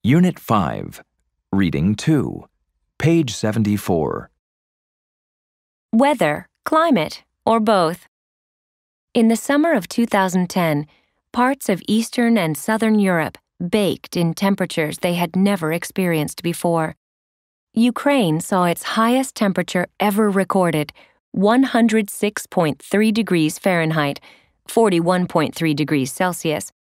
Unit 5, Reading 2, page 74. Weather, climate, or both. In the summer of 2010, parts of Eastern and Southern Europe baked in temperatures they had never experienced before. Ukraine saw its highest temperature ever recorded, 106.3 degrees Fahrenheit, 41.3 degrees Celsius,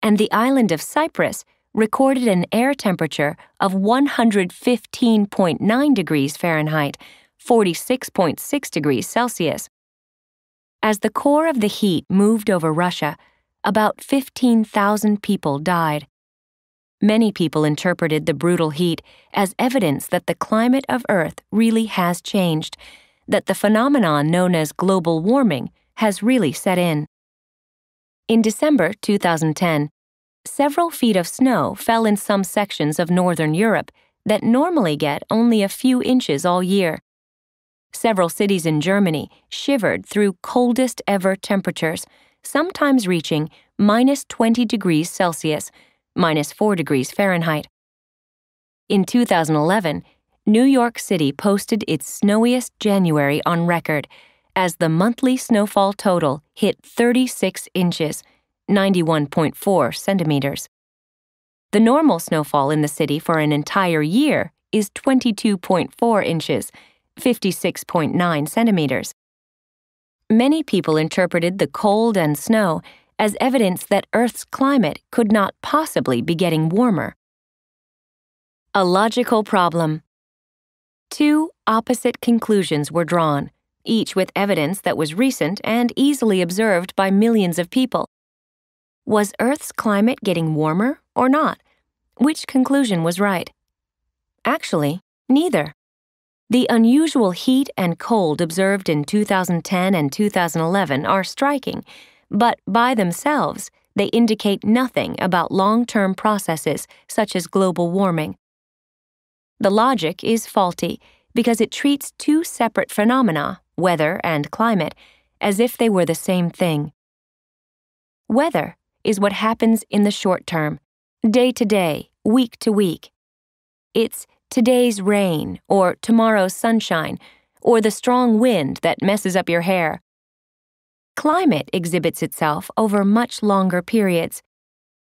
and the island of Cyprus recorded an air temperature of 115.9 degrees Fahrenheit, 46.6 degrees Celsius. As the core of the heat moved over Russia, about 15,000 people died. Many people interpreted the brutal heat as evidence that the climate of Earth really has changed, that the phenomenon known as global warming has really set in. In December 2010, several feet of snow fell in some sections of northern Europe that normally get only a few inches all year. Several cities in Germany shivered through coldest ever temperatures, sometimes reaching -20 degrees Celsius, -4 degrees Fahrenheit. In 2011, New York City posted its snowiest January on record, as the monthly snowfall total hit 36 inches, 91.4 centimeters. The normal snowfall in the city for an entire year is 22.4 inches, 56.9 centimeters. Many people interpreted the cold and snow as evidence that Earth's climate could not possibly be getting warmer. A logical problem. Two opposite conclusions were drawn, each with evidence that was recent and easily observed by millions of people. Was Earth's climate getting warmer or not? Which conclusion was right? Actually, neither. The unusual heat and cold observed in 2010 and 2011 are striking, but by themselves, they indicate nothing about long-term processes such as global warming. The logic is faulty because it treats two separate phenomena, weather and climate, as if they were the same thing. Weather is what happens in the short term, day to day, week to week. It's today's rain, or tomorrow's sunshine, or the strong wind that messes up your hair. Climate exhibits itself over much longer periods.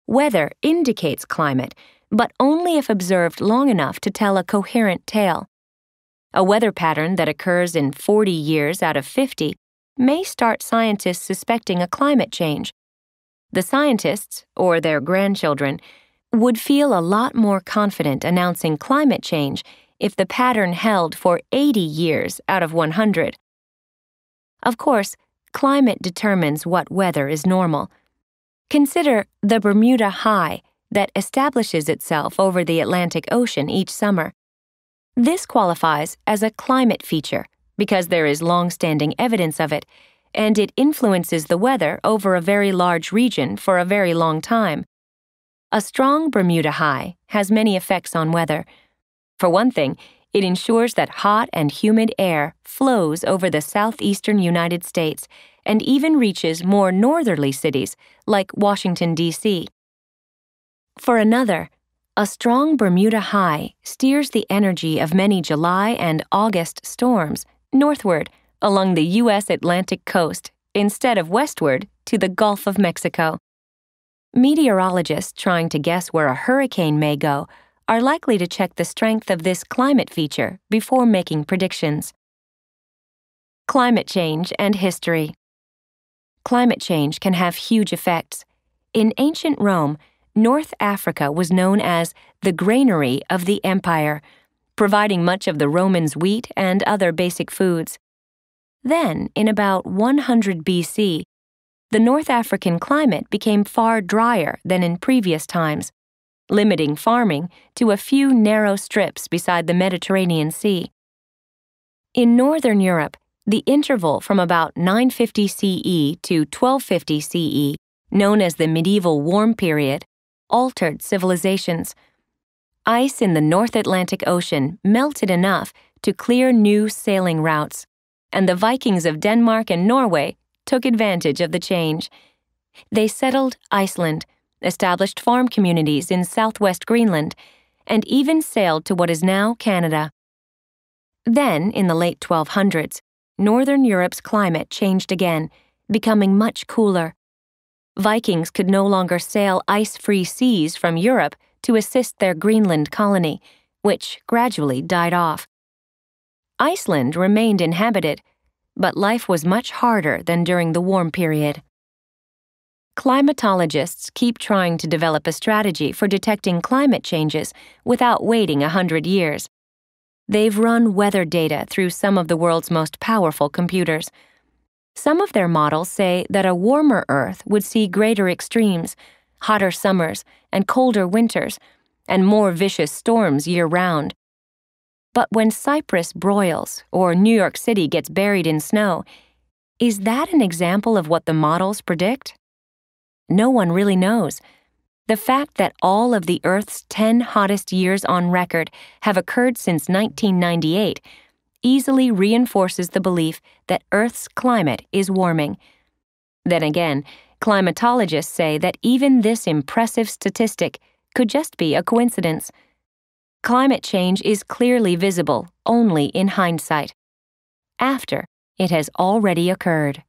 Weather indicates climate, but only if observed long enough to tell a coherent tale. A weather pattern that occurs in 40 years out of 50 may start scientists suspecting a climate change. The scientists, or their grandchildren, would feel a lot more confident announcing climate change if the pattern held for 80 years out of 100. Of course, climate determines what weather is normal. Consider the Bermuda High that establishes itself over the Atlantic Ocean each summer. This qualifies as a climate feature because there is long-standing evidence of it, and it influences the weather over a very large region for a very long time. A strong Bermuda High has many effects on weather. For one thing, it ensures that hot and humid air flows over the southeastern United States and even reaches more northerly cities like Washington, D.C. For another, a strong Bermuda High steers the energy of many July and August storms northward along the U.S. Atlantic coast instead of westward to the Gulf of Mexico. Meteorologists trying to guess where a hurricane may go are likely to check the strength of this climate feature before making predictions. Climate change and history. Climate change can have huge effects. In ancient Rome, North Africa was known as the granary of the empire, providing much of the Romans' wheat and other basic foods. Then, in about 100 BC, the North African climate became far drier than in previous times, limiting farming to a few narrow strips beside the Mediterranean Sea. In Northern Europe, the interval from about 950 CE to 1250 CE, known as the medieval warm period, altered civilizations. Ice in the North Atlantic Ocean melted enough to clear new sailing routes, and the Vikings of Denmark and Norway took advantage of the change. They settled Iceland, established farm communities in southwest Greenland, and even sailed to what is now Canada. Then, in the late 1200s, northern Europe's climate changed again, becoming much cooler. Vikings could no longer sail ice-free seas from Europe to assist their Greenland colony, which gradually died off. Iceland remained inhabited, but life was much harder than during the warm period. Climatologists keep trying to develop a strategy for detecting climate changes without waiting 100 years. They've run weather data through some of the world's most powerful computers. Some of their models say that a warmer Earth would see greater extremes, hotter summers and colder winters, and more vicious storms year-round. But when Cyprus broils or New York City gets buried in snow, is that an example of what the models predict? No one really knows. The fact that all of the Earth's 10 hottest years on record have occurred since 1998 easily reinforces the belief that Earth's climate is warming. Then again, climatologists say that even this impressive statistic could just be a coincidence. Climate change is clearly visible only in hindsight, after it has already occurred.